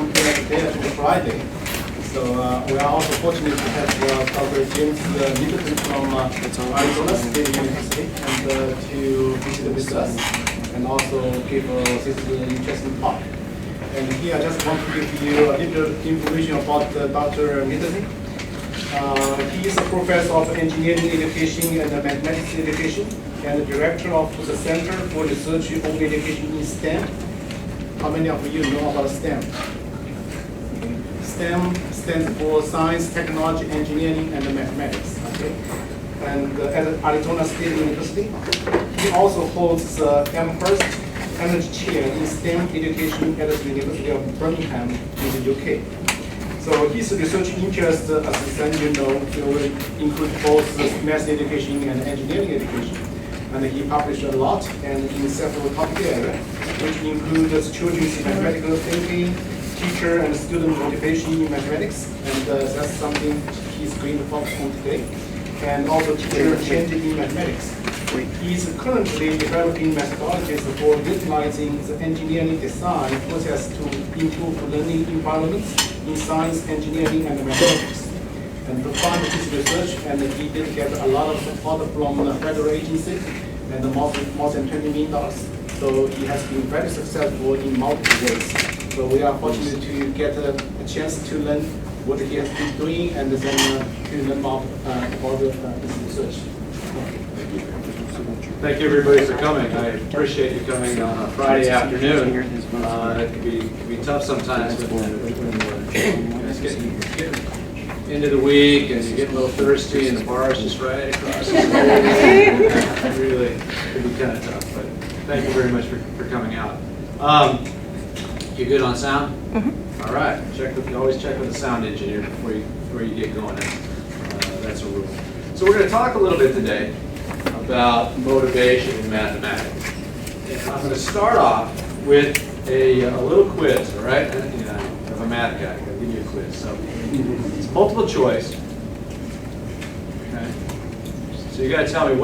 compare today to Friday. So we are also fortunate to have Dr. James Middleton from Arizona State University and to visit with us and also give this interesting talk. And here I just want to give you a little information about Dr. Middleton. He is a professor of engineering education and mathematics education and the director of the Center for Research on Education in STEM. How many of you know about STEM? STEM stands for science, technology, engineering, and mathematics. Okay? And at Arizona State University, he also holds the Amherst Energy Chair in STEM education at the University of Birmingham in the UK. So his research interest, as you know, will include both math education and engineering education. And he published a lot and in several topic areas, which includes children's mathematical thinking, teacher and student motivation in mathematics, and that's something he's going to focus on today. And also teacher changing in mathematics. He's currently developing methodologies for utilizing the engineering design process to improve learning environments in science, engineering, and mathematics. And to fund his research, and he did get a lot of support from the federal agency, and more than $20 million. So he has been very successful in multiple ways. So we are fortunate to get a chance to learn what he has been doing, and then to learn more about his research. Thank you, everybody, for coming. I appreciate you coming on a Friday afternoon. It can be tough sometimes when you guys get into the week and you get a little thirsty and the bar is just right across the street. Really, it can be kind of tough. But thank you very much for coming out. You good on sound? Mm-hmm. All right. Always check with the sound engineer before you get going. That's a rule. So we're going to talk a little bit today about motivation in mathematics. And I'm going to start off with a little quiz, all right? I'm a math guy. I'm going to give you a quiz. So it's multiple choice. Okay. So you got to tell me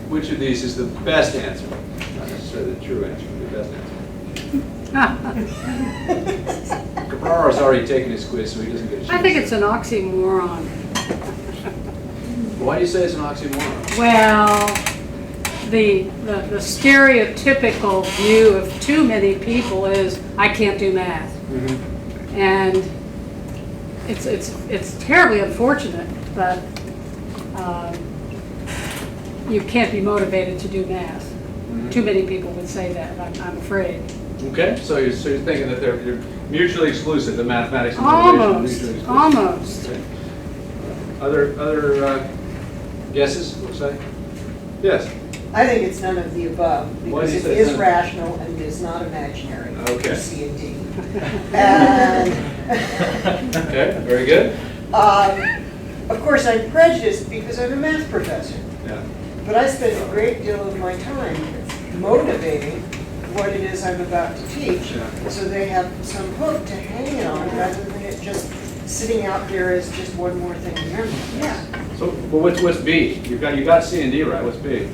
which of these is the best answer. Not necessarily the true answer, but the best answer. Cabrera's already taken his quiz, so he doesn't get a chance. I think it's an oxymoron. Why do you say it's an oxymoron? Well, the stereotypical view of too many people is I can't do math, Mm-hmm. and it's terribly unfortunate, but you can't be motivated to do math. Mm-hmm. Too many people would say that. I'm afraid. Okay, so you're thinking that they're mutually exclusive, the mathematics and motivation are mutually exclusive. Almost. Okay. Other guesses, we'll say? Yes? I think it's none of the above, Why do because you it say is none? rational and it is not imaginary. Okay. C and D. And Okay, very good. of course, I'm prejudiced because I'm a math professor, Yeah. but I spend a great deal of my time motivating what it is I'm about to teach, Yeah. so they have some hook to hang on rather than it just sitting out there as just one more thing to memorize. Yeah. So, well, what's B? You got C and D right. What's B?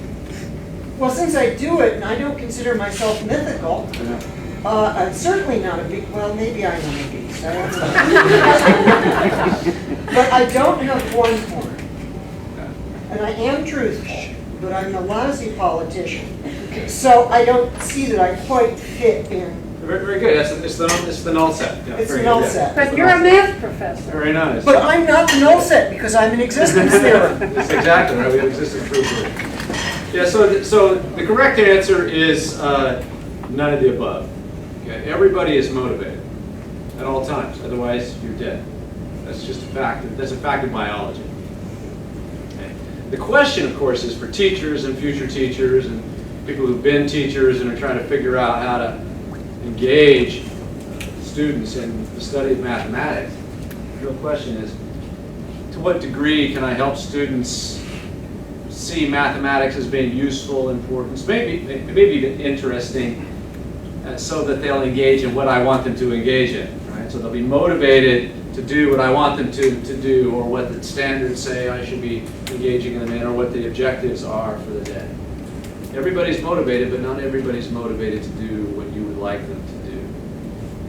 Well, since I do it, and I don't consider myself mythical, Yeah. I'm certainly not a big, well, maybe I am a beast, I don't know. But I don't have one horn, Okay. and I am truthful, but I'm a lousy politician. So I don't see that I quite fit in. Very, very good. It's the null set. Yeah, It's very the null good. set. But you're a math professor. Very nice. But I'm not the null set because I'm an existence theorem. That's exactly right. We have existence proof. Yeah. So the correct answer is none of the above. Okay. Everybody is motivated at all times. Otherwise, you're dead. That's just a fact. That's a fact of biology. Okay. The question, of course, is for teachers and future teachers and people who've been teachers and are trying to figure out how to engage students in the study of mathematics. The real question is, to what degree can I help students see mathematics as being useful, important, maybe even interesting, so that they'll engage in what I want them to engage in, right? So they'll be motivated to do what I want them to do, or what the standards say I should be engaging them in, or what the objectives are for the day. Everybody's motivated, but not everybody's motivated to do what you would like them to do.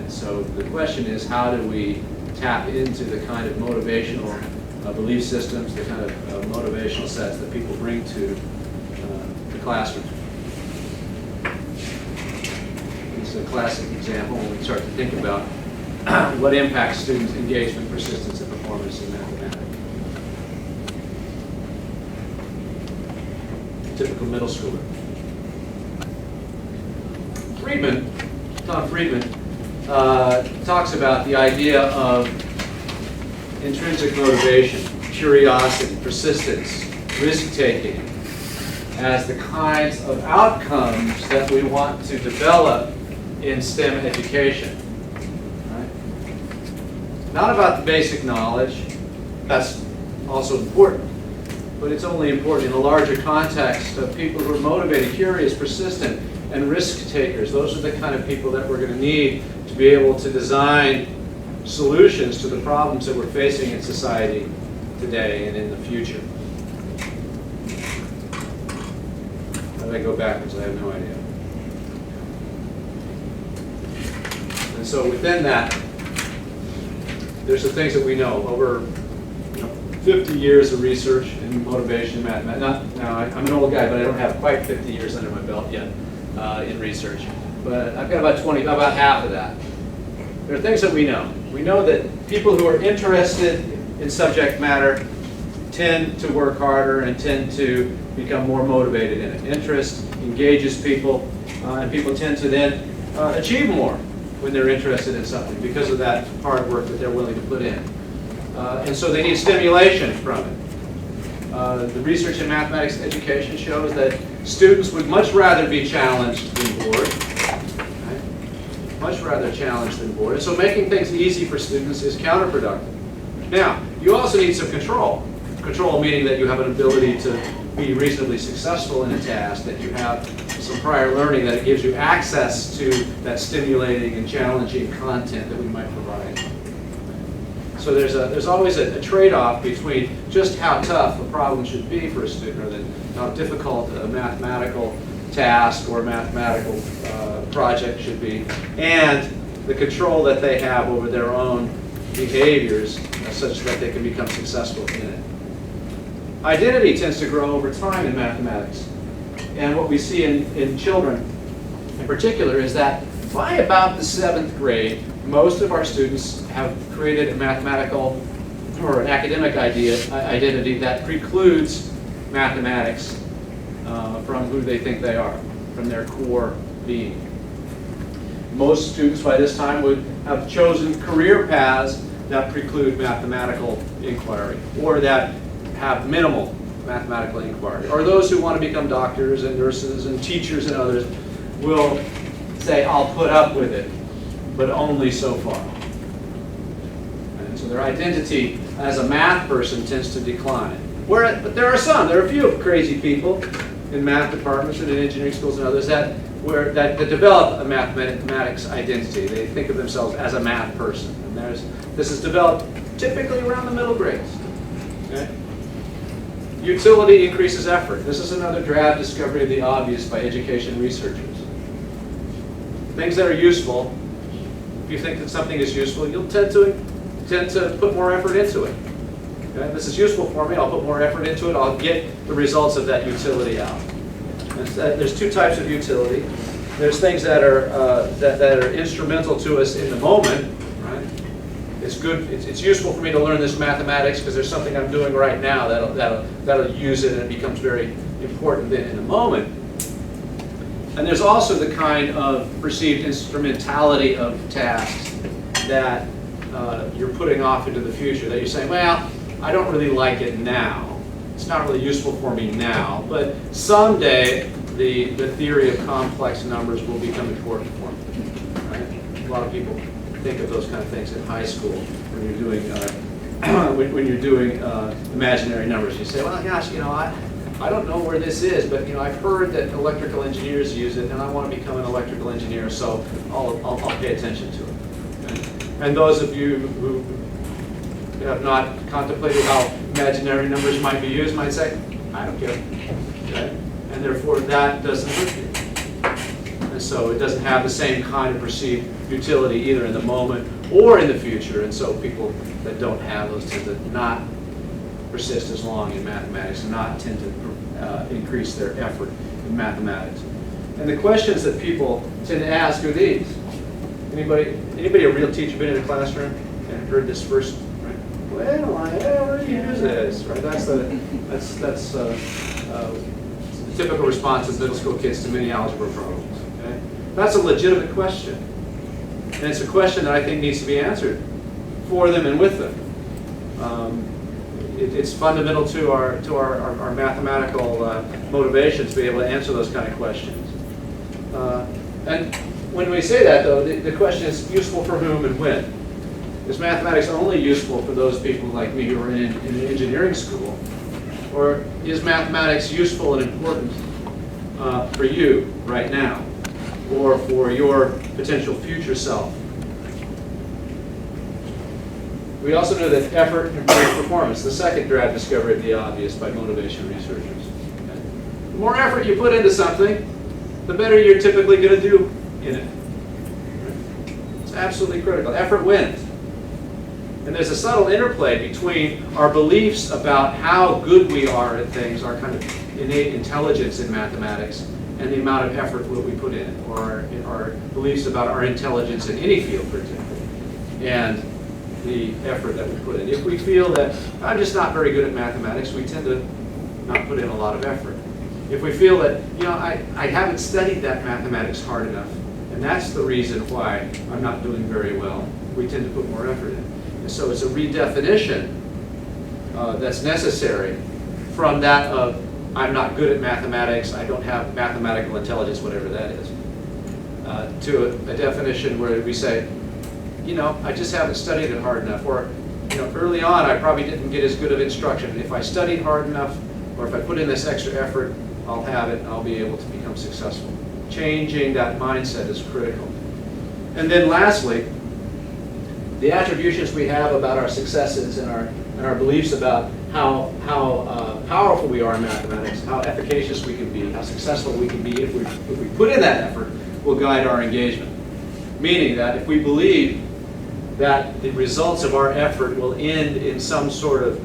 And And so the question is, how do we tap into the kind of motivational belief systems, the kind of motivational sets that people bring to the classroom? This is a classic example when we start to think about what impacts students' engagement, persistence, and performance in mathematics. Typical middle schooler. Tom Friedman, talks about the idea of intrinsic motivation, curiosity, persistence, risk-taking as the kinds of outcomes that we want to develop in STEM education. Right? Not about the basic knowledge, that's also important, but it's only important in a larger context of people who are motivated, curious, persistent, and risk takers. Those are the kind of people that we're going to need to be able to design solutions to the problems that we're facing in society today and in the future. How did I go backwards? I have no idea. And so within that, there's the things that we know over 50 years of research in motivation, mathematics. Now, I'm an old guy, but I don't have quite 50 years under my belt yet in research. But I've got about half of that. There are things that we know. We know that people who are interested in subject matter tend to work harder and tend to become more motivated in it. Interest engages people, and people tend to then achieve more when they're interested in something because of that hard work that they're willing to put in. And so they need stimulation from it. The research in mathematics education shows that students would much rather be challenged than bored. Right? Much rather challenged than bored. And so making things easy for students is counterproductive. Now, you also need some control. Control meaning that you have an ability to be reasonably successful in a task, that you have some prior learning, that it gives you access to that stimulating and challenging content that we might provide. So there's always a trade-off between just how tough a problem should be for a student, or how difficult a mathematical task or mathematical project should be, and the control that they have over their own behaviors such that they can become successful in it. Identity tends to grow over time in mathematics. And what we see in children in particular is that by about the 7th grade, most of our students have created a mathematical or an academic identity that precludes mathematics from who they think they are, from their core being. Most students by this time would have chosen career paths that preclude mathematical inquiry, or that have minimal mathematical inquiry. Or those who want to become doctors and nurses and teachers and others will say, I'll put up with it, but only so far. And so their identity as a math person tends to decline. But there are a few crazy people in math departments and in engineering schools and others that develop a mathematics identity. They think of themselves as a math person. And this is developed typically around the middle grades. Okay? Utility increases effort. This is another drab discovery of the obvious by education researchers. Things that are useful, if you think that something is useful, you'll tend to put more effort into it. Okay? This is useful for me, I'll put more effort into it, I'll get the results of that utility out. There's two types of utility. There's things that are instrumental to us in the moment. Right? It's good. It's useful for me to learn this mathematics because there's something I'm doing right now that'll use it, and it becomes very important then in the moment. And there's also the kind of perceived instrumentality of tasks that you're putting off into the future. That you're saying, well, I don't really like it now. It's not really useful for me now, but someday the theory of complex numbers will become important for me. Right? A lot of people think of those kind of things in high school when you're doing when you're doing imaginary numbers. You say, well, gosh, I don't know where this is, but I've heard that electrical engineers use it, and I want to become an electrical engineer, so I'll pay attention to it. Okay? And those of you who have not contemplated how imaginary numbers might be used might say, I don't care. Okay? And therefore that doesn't hurt you. And so it doesn't have the same kind of perceived utility either in the moment or in the future. And so people that don't have those tend to not persist as long in mathematics and not tend to increase their effort in mathematics. And the questions that people tend to ask are these. Anybody a real teacher been in a classroom and heard this first? Right? Well, where do you use this? Right? That's the typical response of middle school kids to many algebra problems. Okay? That's a legitimate question, and it's a question that I think needs to be answered for them and with them. It's fundamental to our mathematical motivation to be able to answer those kind of questions. And when we say that, though, the question is useful for whom and when. Is mathematics only useful for those people like me who are in an engineering school? Or is mathematics useful and important for you right now? Or for your potential future self? We also know that effort improves performance, the second grand discovery of the obvious by motivation researchers. Okay? The more effort you put into something, the better you're typically going to do in it. It's absolutely critical. Effort wins. And there's a subtle interplay between our beliefs about how good we are at things, our kind of innate intelligence in mathematics, and the amount of effort that we put in, or our beliefs about our intelligence in any field, for example, and the effort that we put in. If we feel that I'm just not very good at mathematics, we tend to not put in a lot of effort. If we feel that, I haven't studied that mathematics hard enough, and that's the reason why I'm not doing very well, we tend to put more effort in. And so it's a redefinition that's necessary from that of I'm not good at mathematics, I don't have mathematical intelligence, whatever that is, to a definition where we say, I just haven't studied it hard enough, or early on I probably didn't get as good of instruction. And if I studied hard enough, or if I put in this extra effort, I'll have it and I'll be able to become successful. Changing that mindset is critical. And then lastly, the attributions we have about our successes and our beliefs about how powerful we are in mathematics, how efficacious we can be, how successful we can be if we put in that effort, will guide our engagement. Meaning that if we believe that the results of our effort will end in some sort of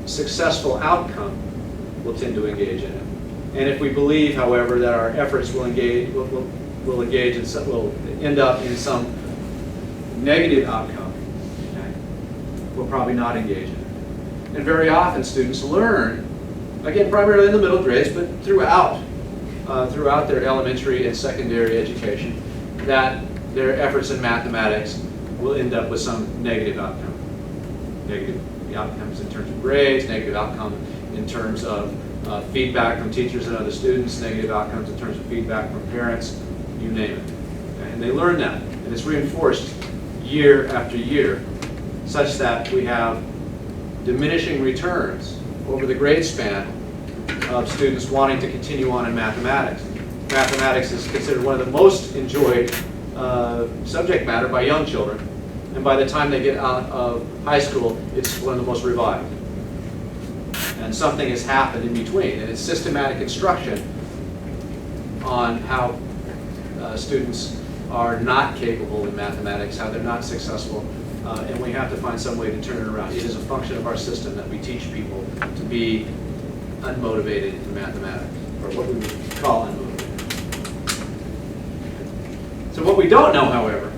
successful outcome, we'll tend to engage in it. And if we believe, however, that our efforts will end up in some negative outcome, okay, we'll probably not engage in it. And very often students learn, again, primarily in the middle grades, but throughout their elementary and secondary education, that their efforts in mathematics will end up with some negative outcome. Negative outcomes in terms of grades, negative outcome in terms of feedback from teachers and other students, negative outcomes in terms of feedback from parents, you name it. Okay? And they learn that, and it's reinforced year after year, such that we have diminishing returns over the grade span of students wanting to continue on in mathematics. Mathematics is considered one of the most enjoyed subject matter by young children, and by the time they get out of high school, it's one of the most reviled. And something has happened in between, and it's systematic instruction on how students are not capable in mathematics, how they're not successful, and we have to find some way to turn it around. It is a function of our system that we teach people to be unmotivated in mathematics, or what we would call unmotivated. So what we don't know, however,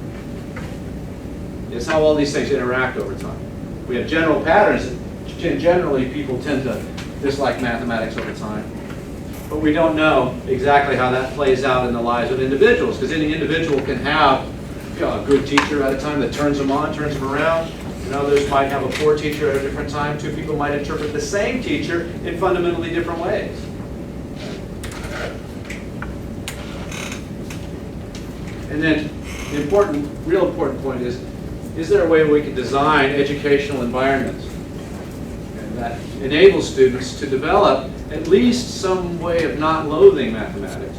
is how all these things interact over time. We have general patterns that generally people tend to dislike mathematics over time. But we don't know exactly how that plays out in the lives of individuals, because any individual can have a good teacher at a time that turns them on, turns them around, and others might have a poor teacher at a different time. Two people might interpret the same teacher in fundamentally different ways. And then the real important point is there a way we can design educational environments that enable students to develop at least some way of not loathing mathematics,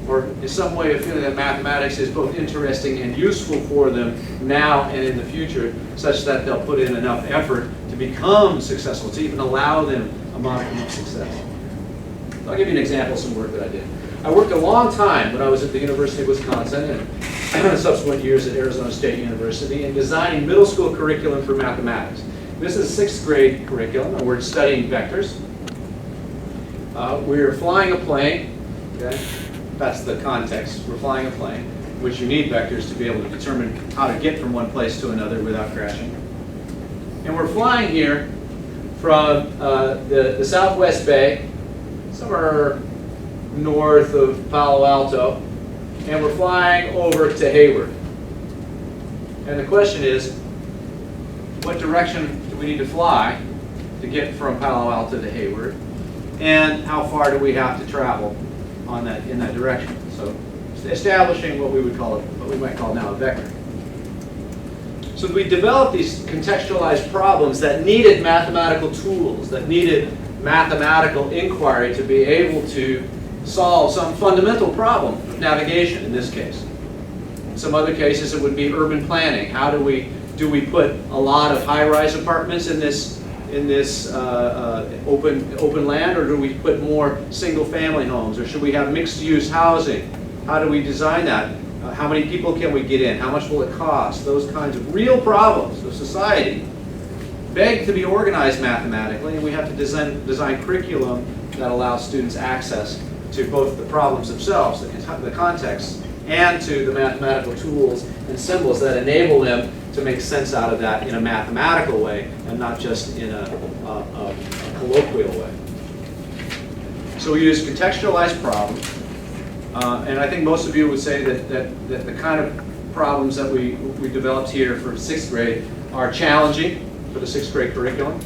or in some way of feeling that mathematics is both interesting and useful for them now and in the future, such that they'll put in enough effort to become successful, to even allow them a modicum of success. So I'll give you an example of some work that I did. I worked a long time when I was at the University of Wisconsin and subsequent years at Arizona State University in designing middle school curriculum for mathematics. This is a 6th grade curriculum, and we're studying vectors. We're flying a plane, okay? That's the context. We're flying a plane, which you need vectors to be able to determine how to get from one place to another without crashing. And we're flying here from the Southwest Bay, somewhere north of Palo Alto, and we're flying over to Hayward. And the question is, what direction do we need to fly to get from Palo Alto to Hayward? And how far do we have to travel on that, in that direction? So establishing what we would call it, what we might call now a vector. So we developed these contextualized problems that needed mathematical tools, that needed mathematical inquiry to be able to solve some fundamental problem of navigation in this case. In some other cases it would be urban planning. How do we put a lot of high-rise apartments in this open land, or do we put more single-family homes, or should we have mixed-use housing? How do we design that? How many people can we get in? How much will it cost? Those kinds of real problems of society beg to be organized mathematically, and we have to design curriculum that allows students access to both the problems themselves, the context, and to the mathematical tools and symbols that enable them to make sense out of that in a mathematical way and not just in a colloquial way. So we use contextualized problems, and I think most of you would say that the kind of problems that we developed here for 6th grade are challenging for the 6th grade curriculum.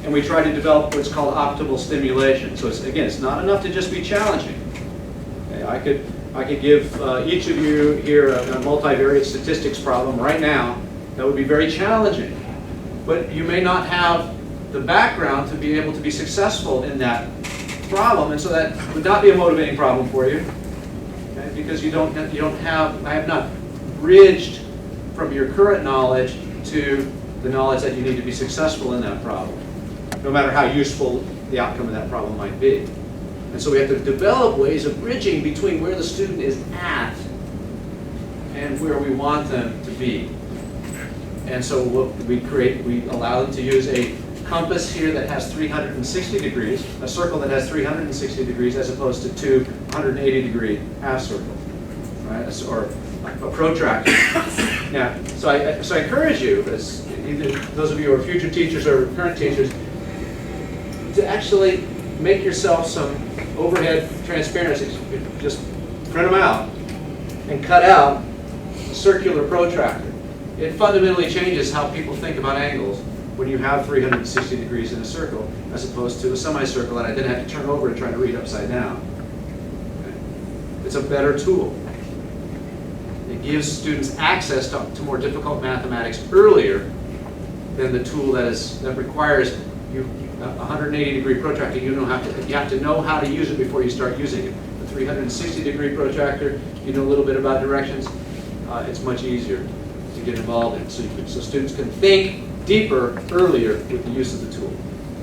And we try to develop what's called optimal stimulation. So it's not enough to just be challenging. Okay, I could give each of you here a multivariate statistics problem right now that would be very challenging. But you may not have the background to be able to be successful in that problem, and so that would not be a motivating problem for you, okay? Because I have not bridged from your current knowledge to the knowledge that you need to be successful in that problem, no matter how useful the outcome of that problem might be. And so we have to develop ways of bridging between where the student is at and where we want them to be. And so what we allow them to use a compass here that has 360 degrees, a circle that has 360 degrees, as opposed to two 180-degree half circles, right? Or a protractor. Now, so I encourage you, as either those of you who are future teachers or current teachers, to actually make yourself some overhead transparencies. Just print them out and cut out a circular protractor. It fundamentally changes how people think about angles when you have 360 degrees in a circle, as opposed to a semicircle that I then have to turn over and try to read upside down. Okay? It's a better tool. It gives students access to more difficult mathematics earlier than the tool that requires you a 180-degree protractor. You have to know how to use it before you start using it. The 360-degree protractor, you know a little bit about directions. It's much easier to get involved in, so students can think deeper earlier with the use of the tool.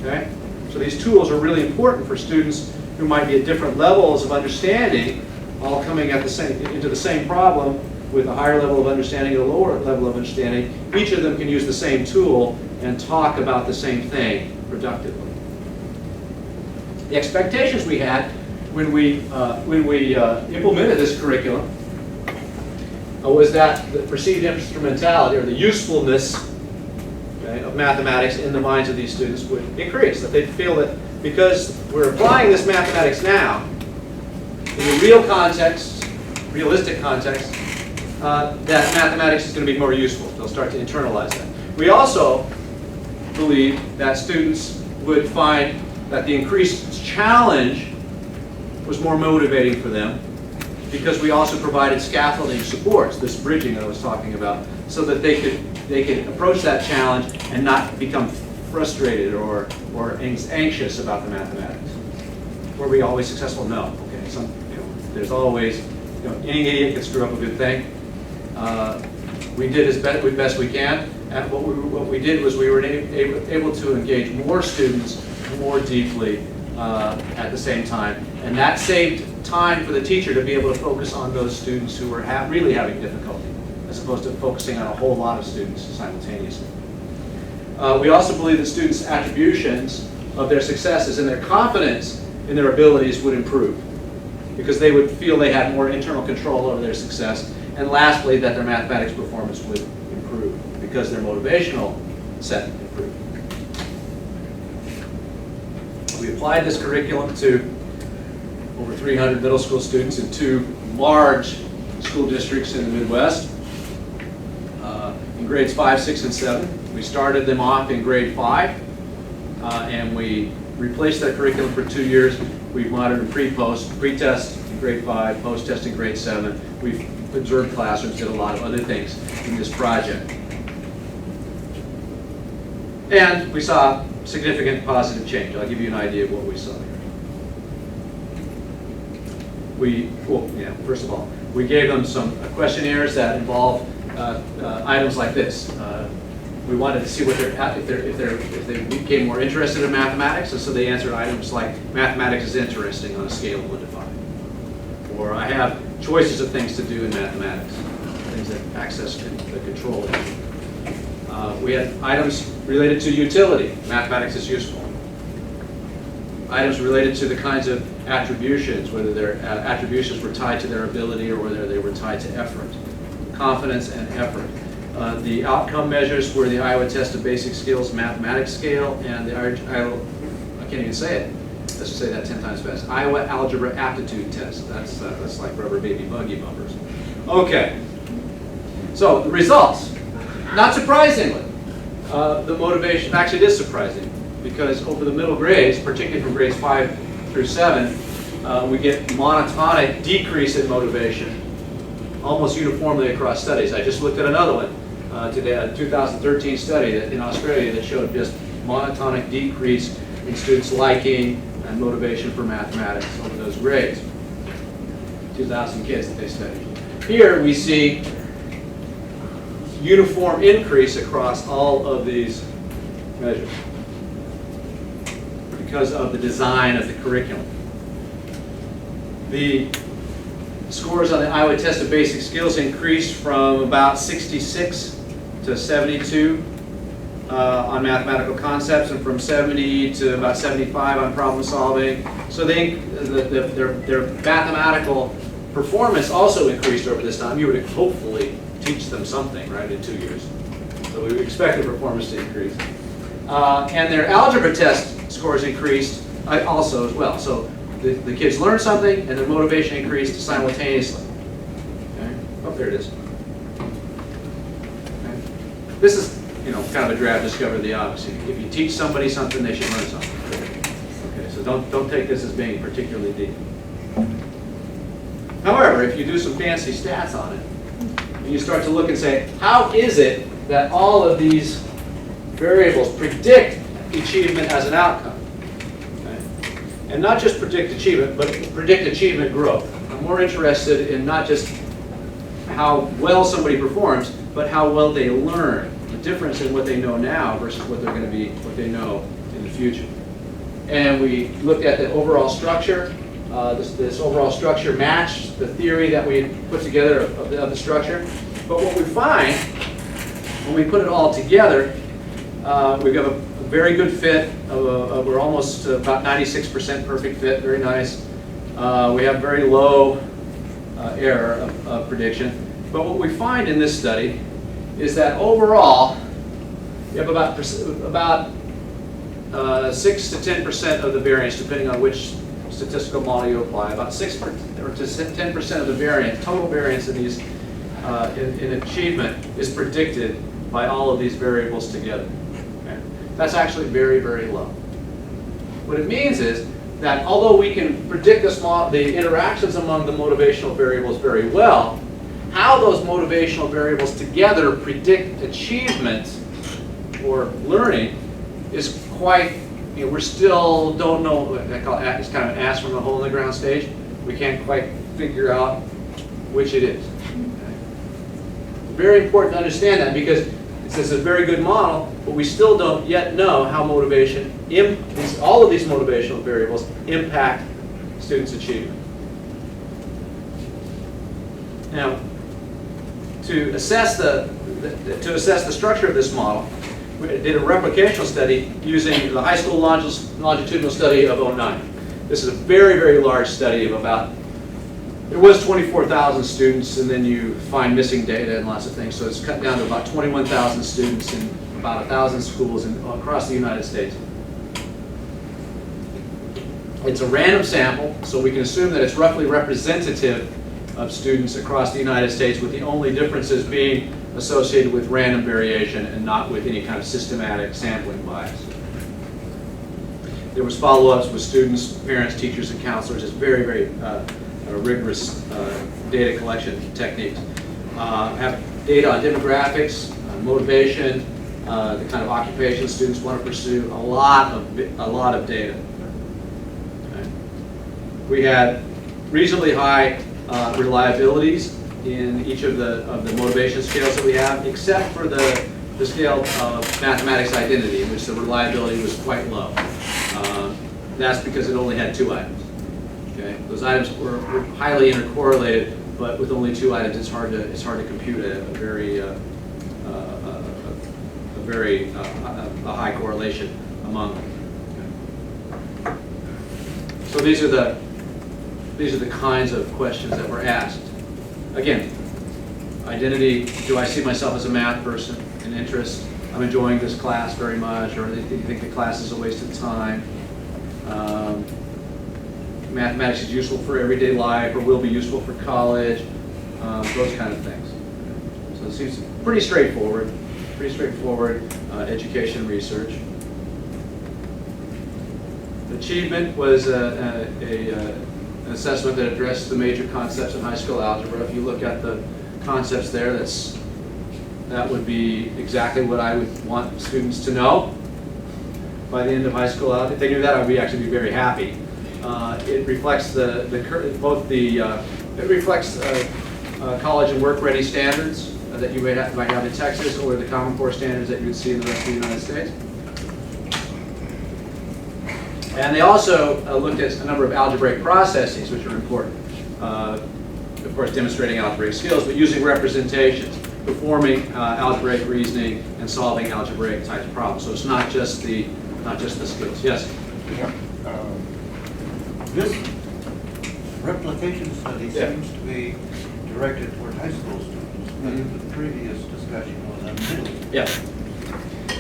Okay? So these tools are really important for students who might be at different levels of understanding, all coming at into the same problem with a higher level of understanding and a lower level of understanding. Each of them can use the same tool and talk about the same thing productively. The expectations we had when we implemented this curriculum was that the perceived instrumentality, or the usefulness, okay, of mathematics in the minds of these students would increase. That they'd feel that because we're applying this mathematics now in the real context, realistic context, that mathematics is going to be more useful. They'll start to internalize that. We also believe that students would find that the increased challenge was more motivating for them, because we also provided scaffolding supports, this bridging that I was talking about, so that they could approach that challenge and not become frustrated or anxious about the mathematics. Were we always successful? No. Okay. There's always, any idiot can screw up a good thing. We did as best we can, and what we did was we were able to engage more students more deeply at the same time. And that saved time for the teacher to be able to focus on those students who were really having difficulty, as opposed to focusing on a whole lot of students simultaneously. We also believe that students' attributions of their successes and their confidence in their abilities would improve, because they would feel they had more internal control over their success. And lastly, that their mathematics performance would improve because their motivational set improved. We applied this curriculum to over 300 middle school students in 2 large school districts in the Midwest. In grades 5, 6, and 7. We started them off in grade 5, and we replaced that curriculum for 2 years. We've monitored pre-post, pre-test in grade 5, post-test in grade 7. We've observed classrooms, did a lot of other things in this project. And we saw significant positive change. I'll give you an idea of what we saw here. First of all, we gave them some questionnaires that involve items like this. We wanted to see what if they became more interested in mathematics, and so they answered items like mathematics is interesting on a scale of 1 to 5, or I have choices of things to do in mathematics, things that access the control. We had items related to utility. Mathematics is useful. Items related to the kinds of attributions, whether their attributions were tied to their ability or whether they were tied to effort, confidence and effort. The outcome measures were the Iowa Test of Basic Skills Mathematics Scale and the I can't even say it. Let's just say that 10 times fast. Iowa Algebra Aptitude Test. That's like rubber baby buggy bumpers. Okay. So the results. Not surprisingly, the motivation, actually it is surprising, because over the middle grades, particularly from grades 5 through 7, we get monotonic decrease in motivation almost uniformly across studies. I just looked at another one today, a 2013 study in Australia that showed just monotonic decrease in students' liking and motivation for mathematics over those grades. 2,000 kids that they studied. Here we see uniform increase across all of these measures because of the design of the curriculum. The scores on the Iowa Test of Basic Skills increased from about 66 to 72 on mathematical concepts, and from 70 to about 75 on problem solving. So their mathematical performance also increased over this time. You would hopefully teach them something, right, in 2 years. So we would expect the performance to increase. And their algebra test scores increased also as well. So the kids learned something and their motivation increased simultaneously. Okay? Oh, there it is. Okay. This is, kind of a drab discover the obvious. If you teach somebody something, they should learn something. Okay, so don't take this as being particularly deep. However, if you do some fancy stats on it, and you start to look and say, how is it that all of these variables predict achievement as an outcome? Okay? And not just predict achievement, but predict achievement growth. I'm more interested in not just how well somebody performs, but how well they learn. The difference in what they know now versus what they're going to be, what they know in the future. And we looked at the overall structure. This overall structure matched the theory that we put together of the structure. But what we find, when we put it all together, we've got a very good fit. We're almost about 96% perfect fit, very nice. We have very low error of prediction. But what we find in this study is that overall, you have about 6 to 10% of the variance, depending on which statistical model you apply. About 6 or to 10% of the variance, total variance in these in achievement is predicted by all of these variables together. Okay? That's actually very, very low. What it means is that although we can predict the interactions among the motivational variables very well, how those motivational variables together predict achievement or learning is quite, we still don't know. I call it's kind of an ass from the hole in the ground stage. We can't quite figure out which it is. Okay? Very important to understand that, because It's a very good model, but we still don't yet know how motivation, all of these motivational variables impact students' achievement. Now, to assess the structure of this model, we did a replicational study using the high school longitudinal study of '09. This is a very, very large study of about, it was 24,000 students, and then you find missing data and lots of things, so it's cut down to about 21,000 students in about 1,000 schools across the United States. It's a random sample, so we can assume that it's roughly representative of students across the United States, with the only differences being associated with random variation and not with any kind of systematic sampling bias. There was follow-ups with students, parents, teachers, and counselors. It's very, very rigorous data collection techniques. Have data on demographics, motivation, the kind of occupation students want to pursue. A lot of data. Okay. We had reasonably high reliabilities in each of the motivation scales that we have, except for the scale of mathematics identity, in which the reliability was quite low. That's because it only had 2 items. Okay, those items were highly intercorrelated, but with only 2 items, it's hard to compute a very high correlation among them. Okay. So these are the kinds of questions that were asked. Again, identity, do I see myself as a math person? An interest, I'm enjoying this class very much, or do you think the class is a waste of time? Mathematics is useful for everyday life, or will be useful for college, those kind of things. So it seems pretty straightforward education research. Achievement was an assessment that addressed the major concepts in high school algebra. If you look at the concepts there, that would be exactly what I would want students to know by the end of high school algebra. If they knew that, I would actually be very happy. It reflects college and work ready standards that you might have in Texas, or the Common Core standards that you would see in the rest of the United States. And they also looked at a number of algebraic processes, which are important. Of course, demonstrating algebraic skills, but using representations, performing algebraic reasoning, and solving algebraic types of problems. So it's not just the skills. Yes. Yeah. This replication study seems to be directed toward high school students. Mm-hmm. The previous discussion was on Middleton. Yeah.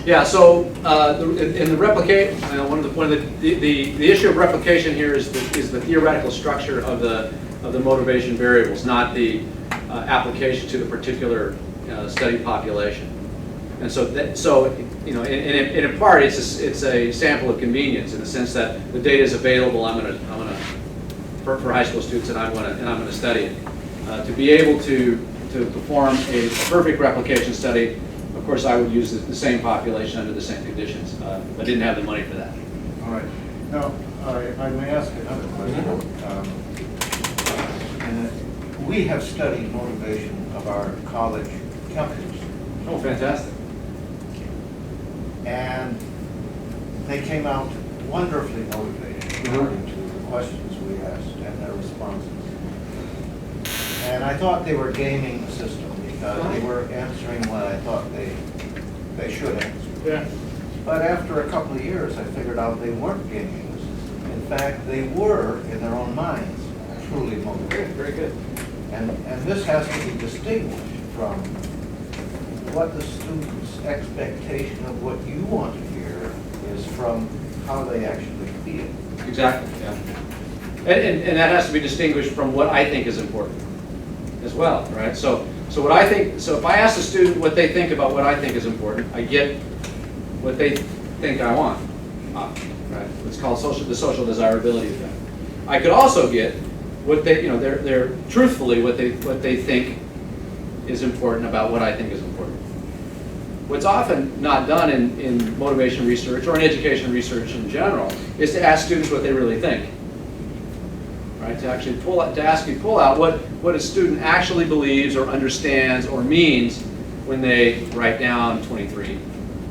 Yeah. So in the replicate, one of the issue of replication here is the theoretical structure of the motivation variables, not the application to the particular study population. And so in part, it's a sample of convenience in the sense that the data is available. I'm gonna for high school students, and I'm gonna study it. To be able to perform a perfect replication study, of course, I would use the same population under the same conditions. I didn't have the money for that. All right. Now, I may ask another question. We have studied motivation of our college counselors. Oh, fantastic. And they came out wonderfully motivated according to the questions we asked and their responses. And I thought they were gaming the system because they were answering what I thought they should answer. Yeah. But after a couple of years, I figured out they weren't gaming the system. In fact, they were, in their own minds, truly motivated. Very good. And this has to be distinguished from what the student's expectation of what you want to hear is from how they actually feel. Exactly. Yeah. And that has to be distinguished from what I think is important as well, right? So what I think. So if I ask a student what they think about what I think is important, I get what they think I want. Right? It's called the social desirability effect. I could also get what they, they're truthfully what they think is important about what I think is important. What's often not done in motivation research or in education research in general is to ask students what they really think. Right? To actually pull out what a student actually believes or understands or means when they write down 23,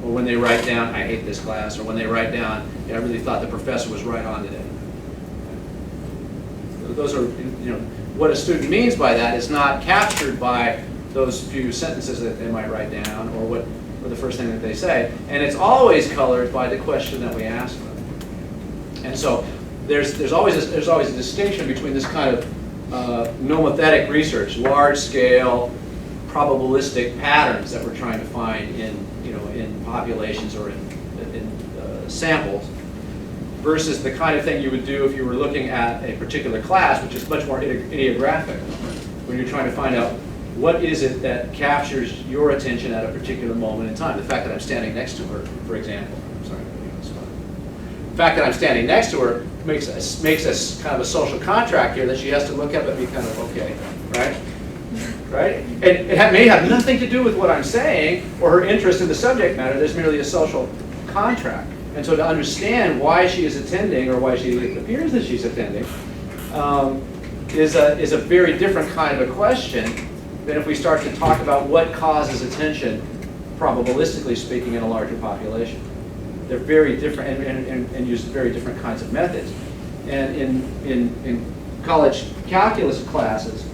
or when they write down, I hate this class, or when they write down, I really thought the professor was right on today. Those are, what a student means by that is not captured by those few sentences that they might write down, or the first thing that they say. And it's always colored by the question that we ask them. And so there's always a distinction between this kind of nomothetic research, large-scale, probabilistic patterns that we're trying to find in populations or in samples, versus the kind of thing you would do if you were looking at a particular class, which is much more ideographic, when you're trying to find out what is it that captures your attention at a particular moment in time. The fact that I'm standing next to her, for example. I'm sorry, the fact that I'm standing next to her makes us kind of a social contract here that she has to look up at me kind of, okay, right? Right? And it may have nothing to do with what I'm saying or her interest in the subject matter. There's merely a social contract. And so to understand why she is attending, or why it appears that she's attending, is a very different kind of a question than if we start to talk about what causes attention, probabilistically speaking, in a larger population. They're very different and use very different kinds of methods. And in college calculus classes,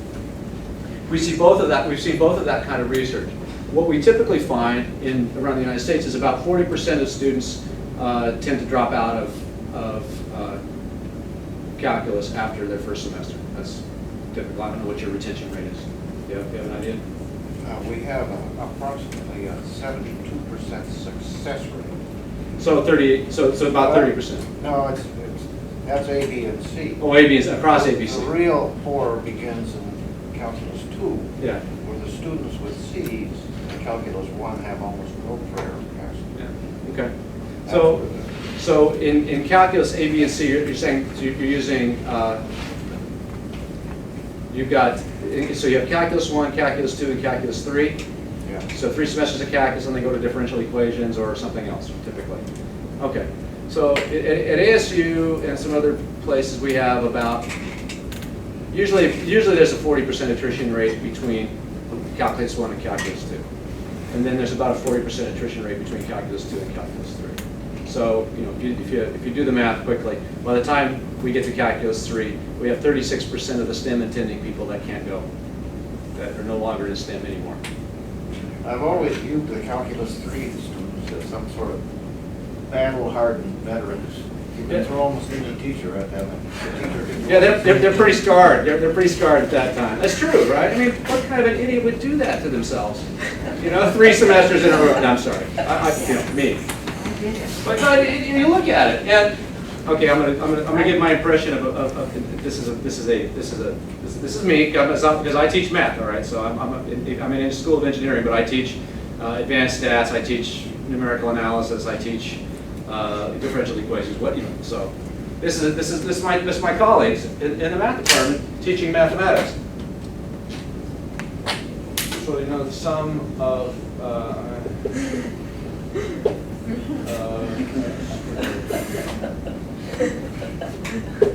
we see both of that. We've seen both of that kind of research. What we typically find around the United States is about 40% of students tend to drop out of calculus after their first semester. That's typical. I don't know what your retention rate is. Do you have an idea? We have approximately a 72% success rate. So 38. So about 30%. No, that's A, B, and C. Oh, A, B is across A, B, C. The real horror begins in calculus 2, Yeah. where the students with C's in calculus 1 have almost no prayer passing. Yeah. Okay. So in calculus A, B, and C, you're saying you're using you have calculus 1, calculus 2, and calculus 3. Yeah. So 3 semesters of calculus, and they go to differential equations or something else, typically. Okay. So at ASU and some other places, we have about usually there's a 40% attrition rate between calculus 1 and calculus 2, and then there's about a 40% attrition rate between calculus 2 and calculus 3. So if you do the math quickly, by the time we get to calculus 3, we have 36% of the STEM intending people that can't go, that are no longer in STEM anymore. I've always viewed the calculus 3 students as some sort of battle-hardened veterans. You can throw almost any teacher at them. Yeah, they're pretty scarred. They're pretty scarred at that time. That's true, right? I mean, what kind of an idiot would do that to themselves? 3 semesters in a row. No, I'm sorry. Me. But you look at it, and okay, I'm gonna give my impression of this is me because I teach math. All right, so I'm in a school of engineering, but I teach advanced stats. I teach numerical analysis. I teach differential equations. So this is my colleagues in the math department teaching mathematics. So the sum of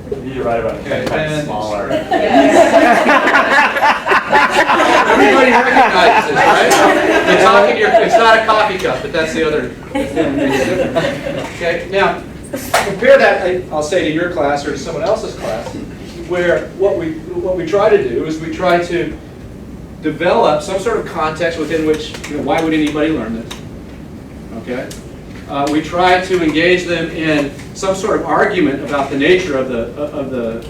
You need to write about 10 times smaller. Everybody recognizes this, right? It's not a coffee cup, but that's the other. Okay, now compare that. I'll say to your class or to someone else's class, where what we try to do is we try to develop some sort of context within which why would anybody learn this? Okay. We try to engage them in some sort of argument about the nature of the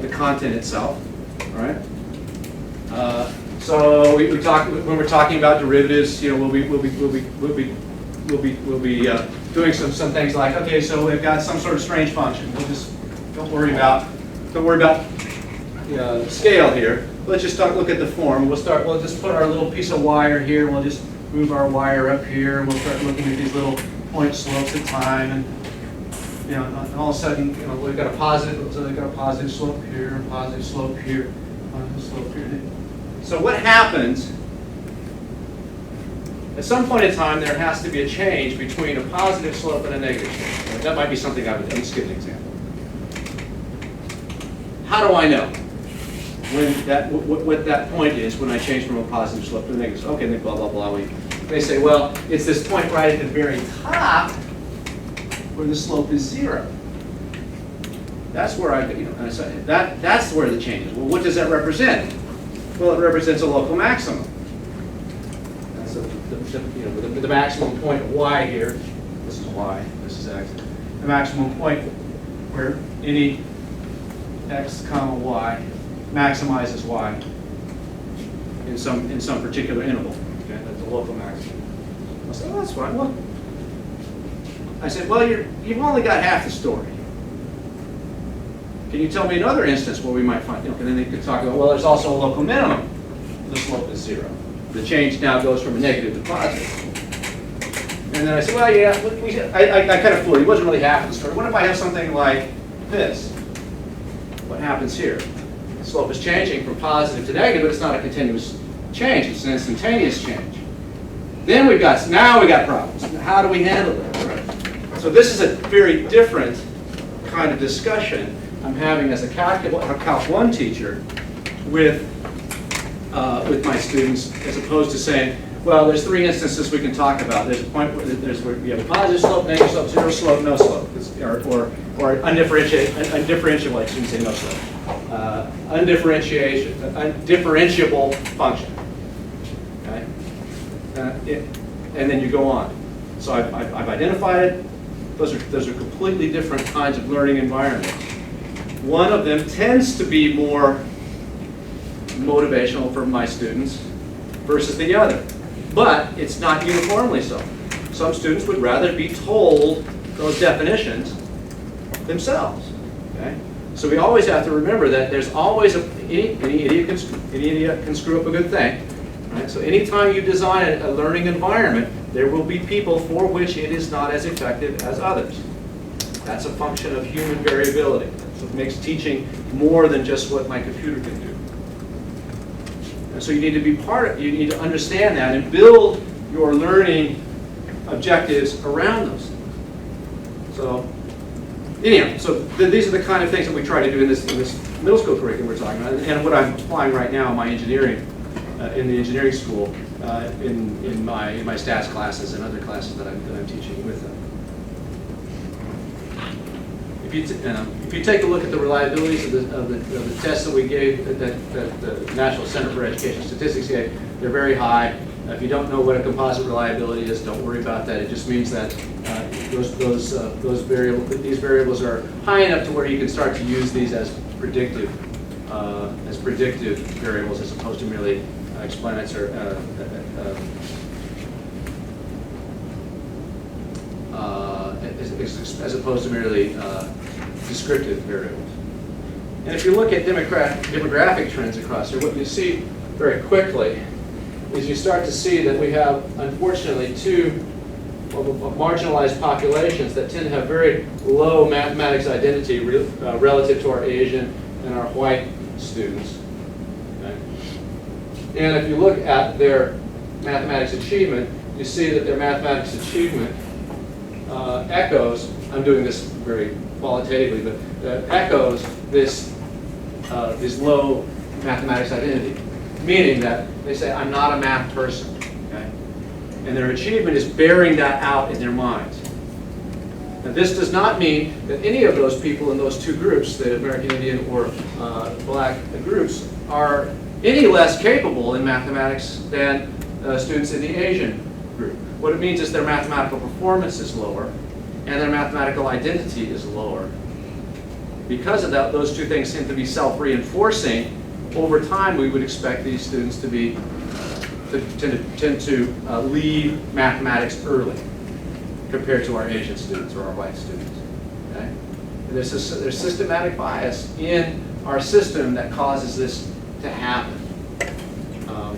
content itself, right? So we talk when we're talking about derivatives. We'll be doing some things like, okay, so we've got some sort of strange function. We'll just don't worry about scale here. Let's just look at the form. We'll just put our little piece of wire here. We'll just move our wire up here, and we'll start looking at these little point slopes at time, and and all of a sudden, we've got a positive. So they've got a positive slope here, a positive slope here, positive slope here. So what happens? At some point in time, there has to be a change between a positive slope and a negative slope. That might be something I would. Let's give an example. How do I know? what that point is when I change from a positive slope to a negative slope. Okay, then blah, blah, blah. They say, well, it's this point right at the very top where the slope is 0. That's where and so that's where the change is. Well, what does that represent? Well, it represents a local maximum. That's the maximum point of y here. This is y. This is x. The maximum point where any x comma y maximizes y in some particular interval. Okay, that's a local maximum. I said, well, that's fine. Well, I said, well, you've only got half the story. Can you tell me another instance where we might find, and then they could talk about, well, there's also a local minimum. The slope is 0. The change now goes from a negative to positive. And then I said, well, yeah, I kind of fooled you. It wasn't really half the story. What if I have something like this? What happens here? The slope is changing from positive to negative, but it's not a continuous change. It's an instantaneous change. Then now we got problems. How do we handle this? Right? So this is a very different kind of discussion I'm having as a Calc 1 teacher with my students, as opposed to saying, well, there's 3 instances we can talk about. There's a point where you have a positive slope, negative slope, 0 slope, no slope, or undifferentiable. I shouldn't say no slope. Undifferentiable function. Okay, and then you go on. So I've identified it. Those are completely different kinds of learning environments. One of them tends to be more motivational for my students versus the other. But it's not uniformly so. Some students would rather be told those definitions themselves. Okay? So we always have to remember that there's always any idiot can screw up a good thing. Right? So anytime you design a learning environment, there will be people for which it is not as effective as others. That's a function of human variability. That's what makes teaching more than just what my computer can do. And so you need to be you need to understand that and build your learning objectives around those things. So anyhow, these are the kind of things that we try to do in this middle school curriculum we're talking about, and what I'm applying right now in my engineering, in the engineering school, in my stats classes and other classes that I'm teaching with them. If you take a look at the reliabilities of the tests that we gave, that the National Center for Education Statistics gave, they're very high. If you don't know what a composite reliability is, don't worry about that. It just means that these variables are high enough to where you can start to use these as predictive variables, as opposed to merely exponents or as opposed to merely descriptive variables. And if you look at demographic trends across here, what you see very quickly is you start to see that we have, unfortunately, two marginalized populations that tend to have very low mathematics identity relative to our Asian and our white students. Okay? And if you look at their mathematics achievement, you see that their mathematics achievement echoes, I'm doing this very qualitatively, but echoes this low mathematics identity, meaning that they say, I'm not a math person, okay? And their achievement is bearing that out in their minds. Now, this does not mean that any of those people in those two groups, the American Indian or black groups, are any less capable in mathematics than students in the Asian group. What it means is their mathematical performance is lower and their mathematical identity is lower. Because of that, those two things seem to be self-reinforcing. Over time, we would expect these students to be tend to leave mathematics early compared to our Asian students or our white students. Okay? And there's systematic bias in our system that causes this to happen.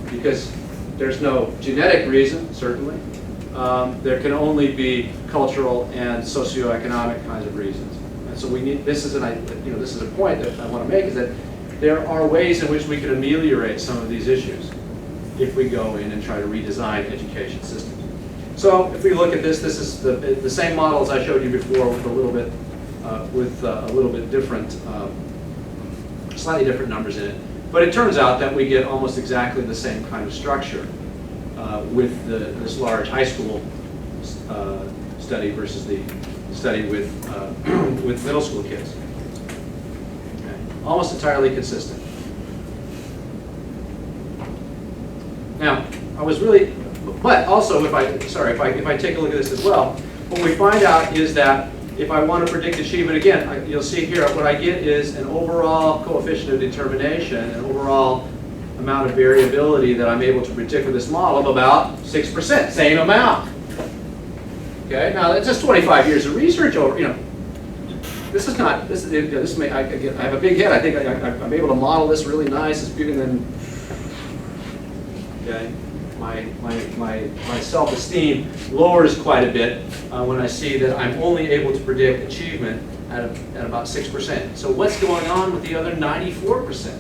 Because there's no genetic reason, certainly. There can only be cultural and socioeconomic kinds of reasons. And so we need, this is a point that I want to make, is that there are ways in which we can ameliorate some of these issues if we go in and try to redesign education systems. So if we look at this, this is the same model as I showed you before with a little bit different, slightly different numbers in it. But it turns out that we get almost exactly the same kind of structure with this large high school study versus the study with, with middle school kids. Okay. Almost entirely consistent. Now, I was really, but also if I take a look at this as well, what we find out is that if I want to predict achievement, again, you'll see here what I get is an overall coefficient of determination, an overall amount of variability that I'm able to predict with this model of about 6%, same amount. Okay, now that's just 25 years of research over, this is not, this may, I have a big head, I think I'm able to model this really nice, it's bigger than, okay, my self-esteem lowers quite a bit when I see that I'm only able to predict achievement at about 6%. So what's going on with the other 94%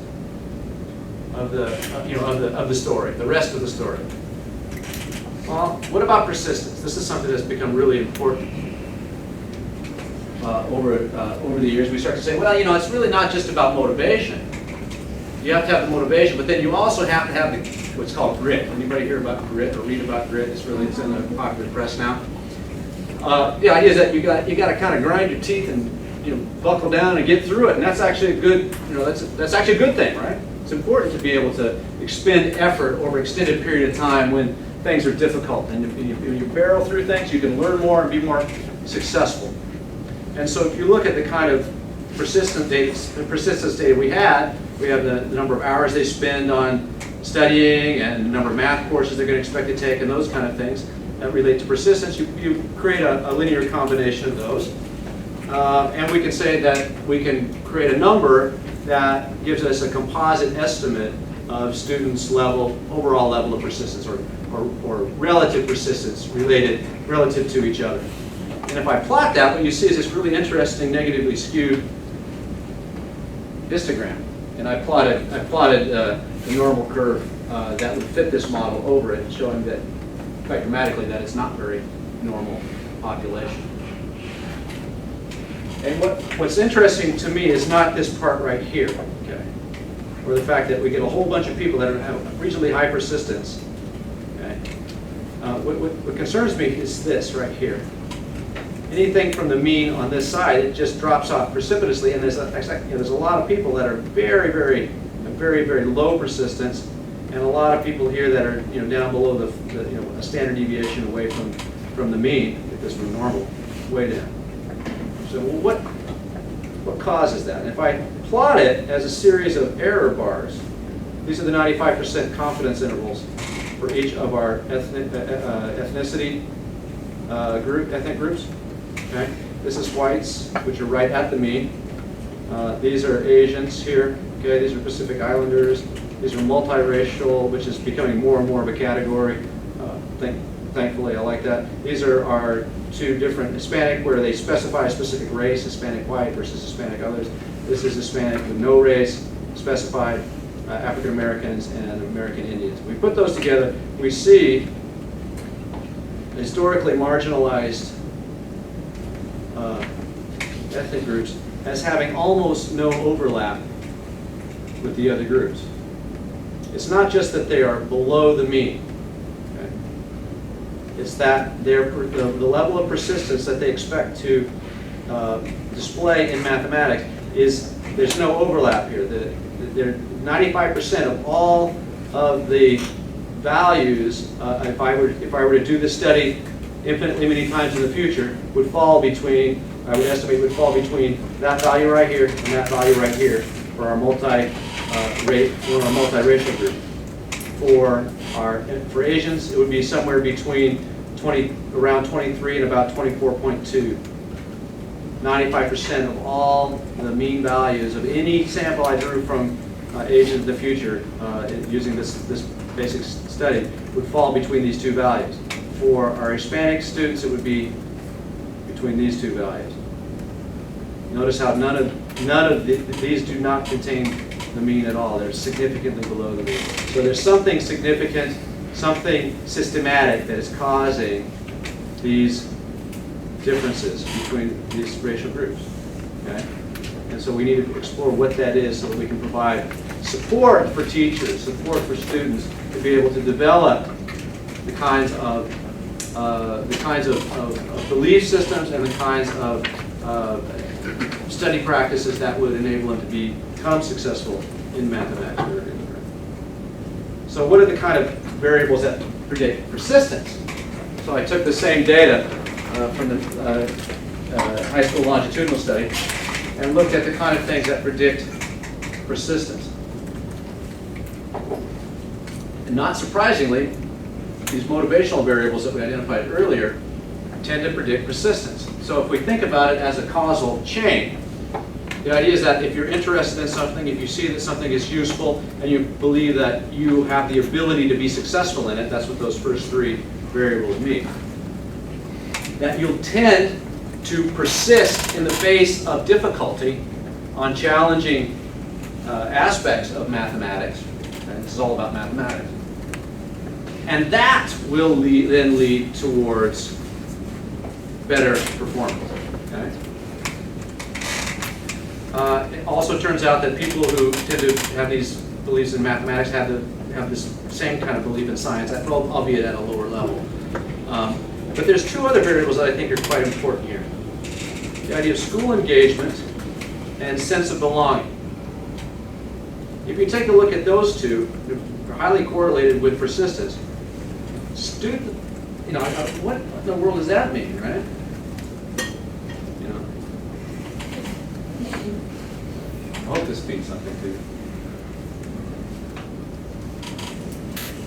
of the story, the rest of the story? Well, what about persistence? This is something that's become really important over the years. We start to say, well, it's really not just about motivation. You have to have the motivation, but then you also have to have what's called grit. Anybody hear about grit or read about grit? It's in the popular press now. The idea is that you got to kind of grind your teeth and buckle down and get through it, and that's actually a good that's actually a good thing, right? It's important to be able to expend effort over an extended period of time when things are difficult, and when you barrel through things, you can learn more and be more successful. And so, if you look at the kind of persistence data we have the number of hours they spend on studying and the number of math courses they're going to expect to take and those kind of things that relate to persistence. You create a linear combination of those. And we can say that we can create a number that gives us a composite estimate of students' overall level of persistence or relative persistence relative to each other. And if I plot that, what you see is this really interesting negatively skewed histogram. And I plotted the normal curve that would fit this model over it, showing that quite dramatically that it's not very normal population. And what's interesting to me is not this part right here, okay, or the fact that we get a whole bunch of people that have reasonably high persistence. Okay, what concerns me is this right here. Anything from the mean on this side, it just drops off precipitously, and there's a lot of people that are very, very low persistence, and a lot of people here that are down below a standard deviation away from the mean, because we're normal, way down. So what causes that? And if I plot it as a series of error bars, these are the 95% confidence intervals for each of our ethnic groups. Okay, this is whites, which are right at the mean. These are Asians here. Okay, these are Pacific Islanders. These are multiracial, which is becoming more and more of a category. Thankfully, I like that. These are our two different Hispanic, where they specify a specific race, Hispanic white versus Hispanic others. This is Hispanic with no race specified, African Americans and American Indians. We put those together, we see historically marginalized ethnic groups as having almost no overlap with the other groups. It's not just that they are below the mean. Okay? It's that the level of persistence that they expect to display in mathematics there's no overlap here. 95% of all of the values, if I were to do this study infinitely many times in the future, would fall between, I would estimate would fall between that value right here and that value right here for our multiracial group. For Asians, it would be somewhere between around 23 and about 24.2. 95% of all the mean values of any sample I drew from Asians in the future using this basic study would fall between these two values. For our Hispanic students, it would be between these two values. Notice how none of these do not contain the mean at all. They're significantly below the mean. So there's something significant, something systematic that is causing these differences between these racial groups. Okay? And so we need to explore what that is so that we can provide support for teachers, support for students to be able to develop the kinds of belief systems and the kinds of study practices that would enable them to become successful in mathematics. So what are the kind of variables that predict persistence? So I took the same data from the high school longitudinal study and looked at the kind of things that predict persistence. And not surprisingly, these motivational variables that we identified earlier tend to predict persistence. So if we think about it as a causal chain, the idea is that if you're interested in something, if you see that something is useful, and you believe that you have the ability to be successful in it, that's what those first three variables mean, that you'll tend to persist in the face of difficulty on challenging aspects of mathematics. And this is all about mathematics. And that will then lead towards better performance. Okay? It also turns out that people who tend to have these beliefs in mathematics have this same kind of belief in science, albeit at a lower level. But there's two other variables that I think are quite important here. The idea of school engagement and sense of belonging. If you take a look at those two, they're highly correlated with persistence. Student, what in the world does that mean, right? I hope this means something to you.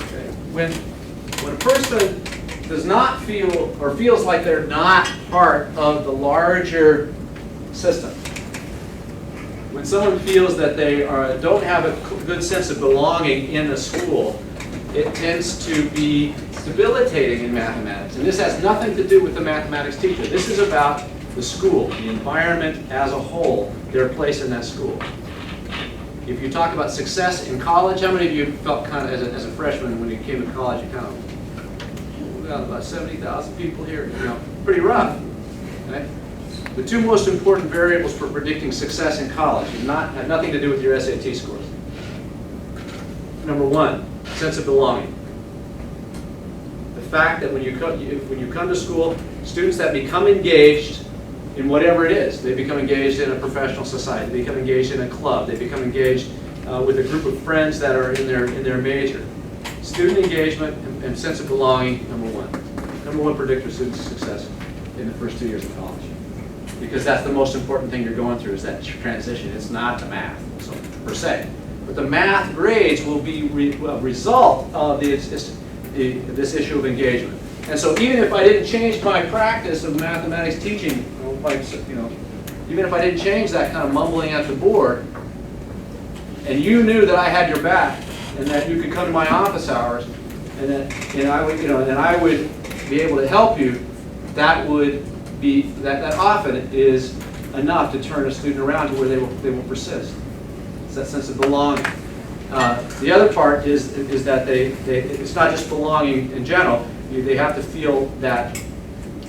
Okay. When a person does not feel or feels like they're not part of the larger system, when someone feels that they don't have a good sense of belonging in a school, it tends to be debilitating in mathematics. And this has nothing to do with the mathematics teacher. This is about the school, the environment as a whole, their place in that school. If you talk about success in college, how many of you felt kind of, as a freshman, when you came to college, you kind of, we got about 70,000 people here, pretty rough, right? The two most important variables for predicting success in college have nothing to do with your SAT scores. Number one, sense of belonging. The fact that when you come to school, students that become engaged in whatever it is, they become engaged in a professional society, they become engaged in a club, they become engaged with a group of friends that are in their major. Student engagement and sense of belonging, number one. Number one predictor of student success in the first 2 years of college. Because that's the most important thing you're going through, is that transition. It's not the math, per se. But the math grades will be a result of this issue of engagement. And so even if I didn't change my practice of mathematics teaching, even if I didn't change that kind of mumbling at the board, and you knew that I had your back, and that you could come to my office hours, and that I would be able to help you, that often is enough to turn a student around to where they will persist. It's that sense of belonging. The other part is that it's not just belonging in general. They have to feel that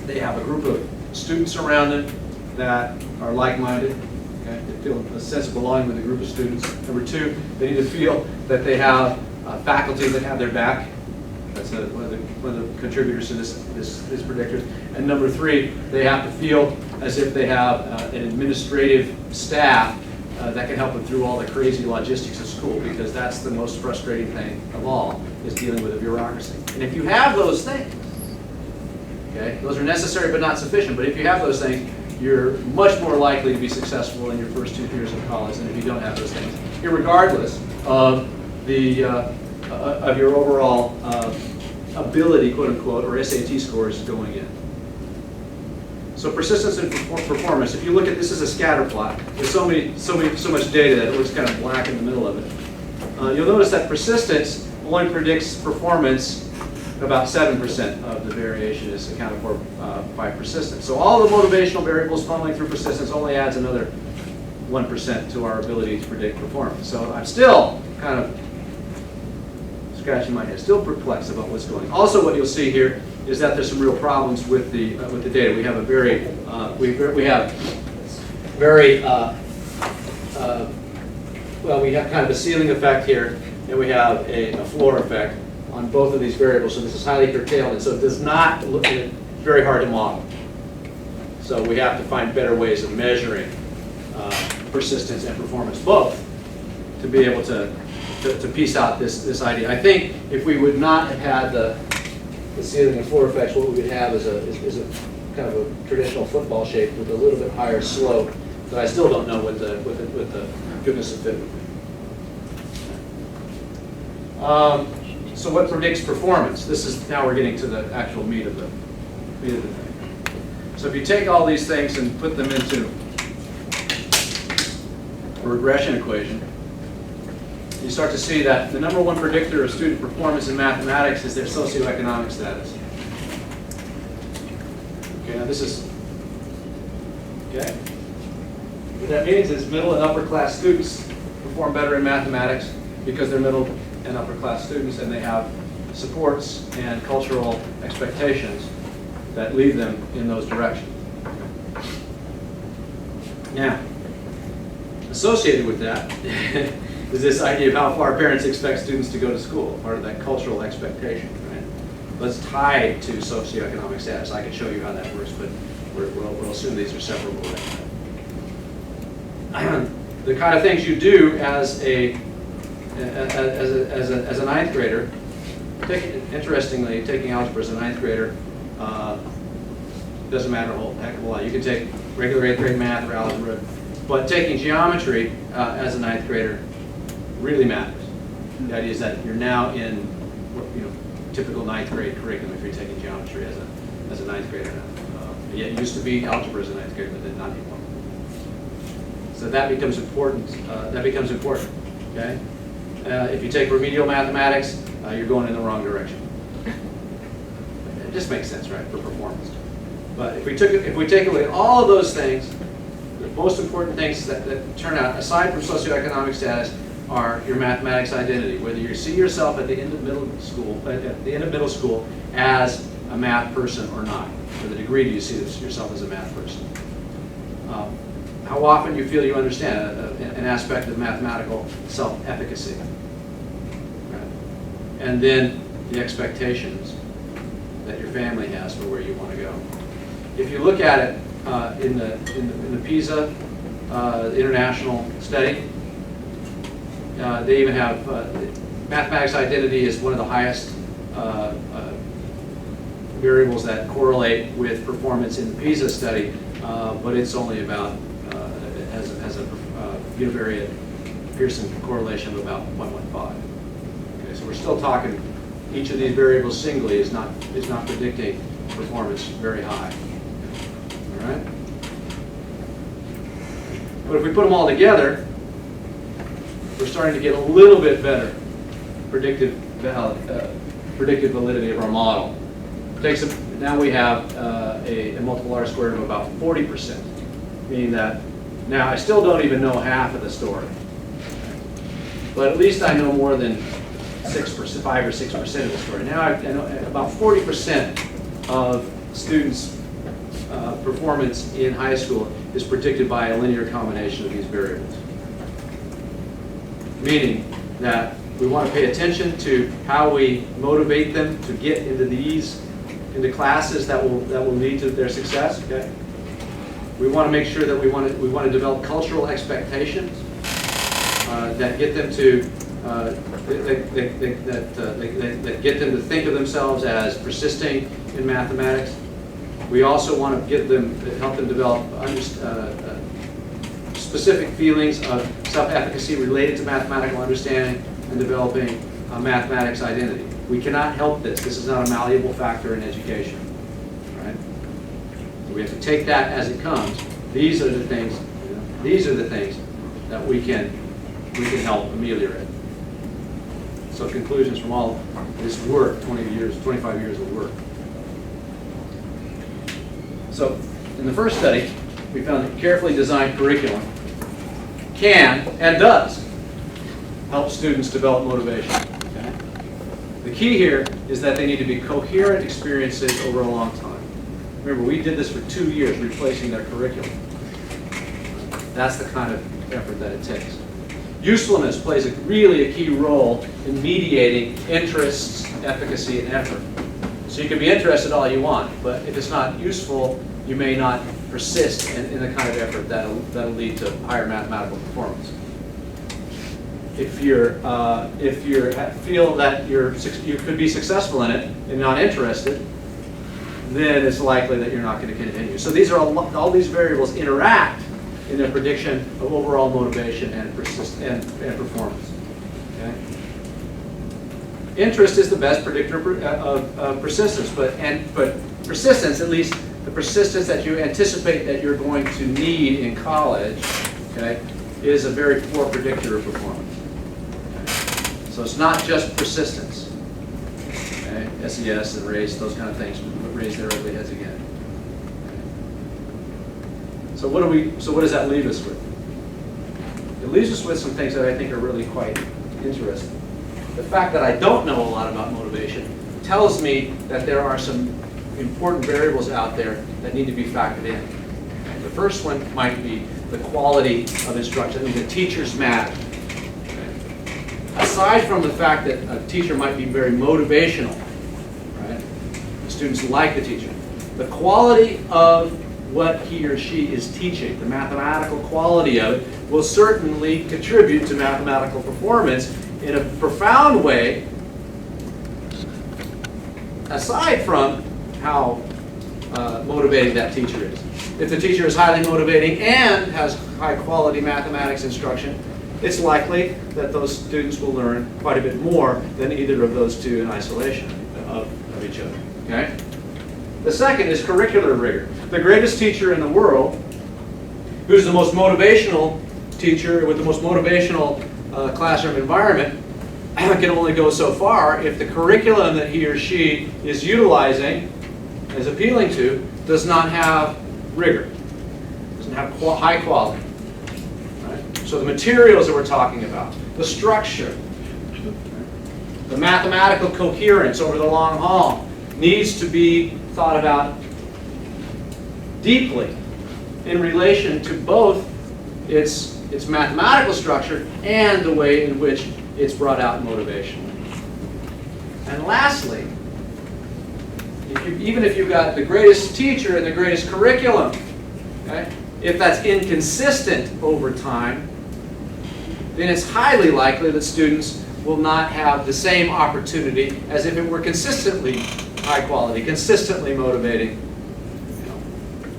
they have a group of students around them that are like-minded. Okay? They feel a sense of belonging with a group of students. Number two, they need to feel that they have faculty that have their back. That's one of the contributors to this predictor. And number three, they have to feel as if they have an administrative staff that can help them through all the crazy logistics of school, because that's the most frustrating thing of all, is dealing with a bureaucracy. And if you have those things, okay, those are necessary but not sufficient, but if you have those things, you're much more likely to be successful in your first 2 years of college than if you don't have those things, irregardless of of your overall ability, quote unquote, or SAT scores going in. So persistence and performance. If you look at this is a scatter plot. There's so much data that it looks kind of black in the middle of it. You'll notice that persistence only predicts performance. About 7% of the variation is accounted for by persistence. So all the motivational variables funneling through persistence only adds another 1% to our ability to predict performance. So I'm still kind of scratching my head, still perplexed about what's going on. Also, what you'll see here is that there's some real problems with the data. We have a very well, we have kind of a ceiling effect here, and we have a floor effect on both of these variables. So this is highly curtailed, and so it does not look very hard to model. So we have to find better ways of measuring persistence and performance both to be able to piece out this idea. I think if we would not have had the ceiling and floor effects, what we would have is a kind of a traditional football shape with a little bit higher slope. But I still don't know what the goodness of fit would be. So what predicts performance? This is now we're getting to the actual meat of the thing. So if you take all these things and put them into a regression equation, you start to see that the number one predictor of student performance in mathematics is their socioeconomic status. Okay, now this is, okay. What that means is middle and upper class students perform better in mathematics because they're middle and upper class students and they have supports and cultural expectations that lead them in those directions. Now, associated with that is this idea of how far parents expect students to go to school, part of that cultural expectation, right? That's tied to socioeconomic status. I can show you how that works, but we'll assume these are separable right now. The kind of things you do as a ninth grader, interestingly, taking algebra as a ninth grader doesn't matter a whole heck of a lot. You can take regular 8th grade math or algebra, but taking geometry as a ninth grader really matters. The idea is that you're now in, typical ninth grade curriculum if you're taking geometry as a ninth grader now. Yeah, it used to be algebra as a ninth grader, but then not anymore. So that becomes important. Okay. If you take remedial mathematics, you're going in the wrong direction. It just makes sense, right, for performance. But if we take away all of those things, the most important things that turn out, aside from socioeconomic status, are your mathematics identity. Whether you see yourself at the end of middle school, as a math person or not. To the degree do you see yourself as a math person. How often you feel you understand an aspect of mathematical self-efficacy. Right? And then the expectations that your family has for where you want to go. If you look at it in the PISA international study, they even have mathematics identity is one of the highest variables that correlate with performance in the PISA study, but it's only about has a univariate Pearson correlation of about 0.15. Okay, so we're still talking. Each of these variables singly is not predicting performance very high. All right. But if we put them all together, we're starting to get a little bit better predictive validity of our model. Now we have a multiple R squared of about 40%, meaning that now I still don't even know half of the story, but at least I know more than 6%, 5 or 6% of the story. Now I know about 40% of students' performance in high school is predicted by a linear combination of these variables. Meaning that we want to pay attention to how we motivate them to get into classes that will lead to their success. Okay. We want to make sure that we want to develop cultural expectations that get them to that get them to think of themselves as persisting in mathematics. We also want to help them develop specific feelings of self-efficacy related to mathematical understanding and developing a mathematics identity. We cannot help this. This is not a malleable factor in education. Right? So we have to take that as it comes. These are the things. These are the things that we can help ameliorate. So conclusions from all this work, 25 years of work. So in the first study, we found that carefully designed curriculum can and does help students develop motivation. Okay? The key here is that they need to be coherent experiences over a long time. Remember, we did this for 2 years, replacing their curriculum. That's the kind of effort that it takes. Usefulness plays really a key role in mediating interests, efficacy, and effort. So you can be interested all you want, but if it's not useful, you may not persist in the kind of effort that'll lead to higher mathematical performance. If you feel that you could be successful in it and not interested, then it's likely that you're not going to continue. So these are all these variables interact in the prediction of overall motivation and performance. Okay? Interest is the best predictor of persistence, but persistence, at least the persistence that you anticipate that you're going to need in college, okay, is a very poor predictor of performance. Okay? So it's not just persistence. Okay? SES and race, those kind of things, raise their ugly heads again. So what does that leave us with? It leaves us with some things that I think are really quite interesting. The fact that I don't know a lot about motivation tells me that there are some important variables out there that need to be factored in. Okay, the first one might be the quality of instruction. I mean, the teachers matter. Okay. Aside from the fact that a teacher might be very motivational, right? The students like the teacher. The quality of what he or she is teaching, the mathematical quality of it, will certainly contribute to mathematical performance in a profound way, aside from how motivating that teacher is. If the teacher is highly motivating and has high quality mathematics instruction, it's likely that those students will learn quite a bit more than either of those two in isolation of each other. Okay? The second is curricular rigor. The greatest teacher in the world, who's the most motivational teacher with the most motivational classroom environment, can only go so far if the curriculum that he or she is utilizing, is appealing to, does not have rigor, doesn't have high quality. Right? So the materials that we're talking about, the structure, the mathematical coherence over the long haul needs to be thought about deeply in relation to both its mathematical structure and the way in which it's brought out in motivation. And lastly, even if you've got the greatest teacher and the greatest curriculum, okay, if that's inconsistent over time, then it's highly likely that students will not have the same opportunity as if it were consistently high quality, consistently motivating,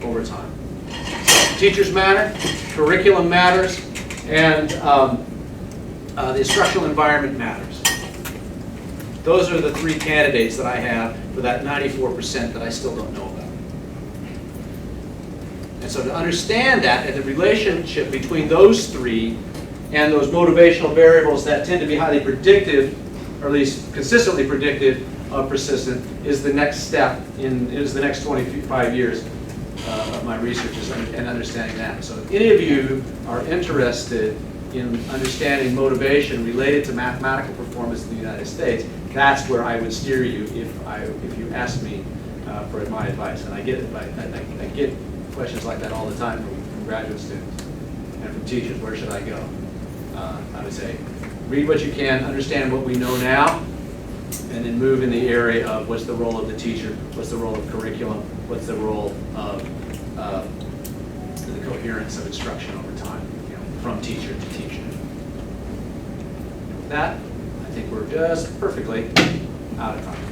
over time. So, teachers matter, curriculum matters, and the instructional environment matters. Those are the three candidates that I have for that 94% that I still don't know about. And so to understand that and the relationship between those three and those motivational variables that tend to be highly predictive, or at least consistently predictive of persistence, is the next step is the next 25 years of my research and understanding that. So if any of you are interested in understanding motivation related to mathematical performance in the United States, that's where I would steer you if you asked me for my advice. And I get questions like that all the time from graduate students and from teachers. Where should I go? I would say read what you can, understand what we know now, and then move in the area of what's the role of the teacher, what's the role of curriculum, what's the role of the coherence of instruction over time, from teacher to teacher. With that, I think we're just perfectly out of time.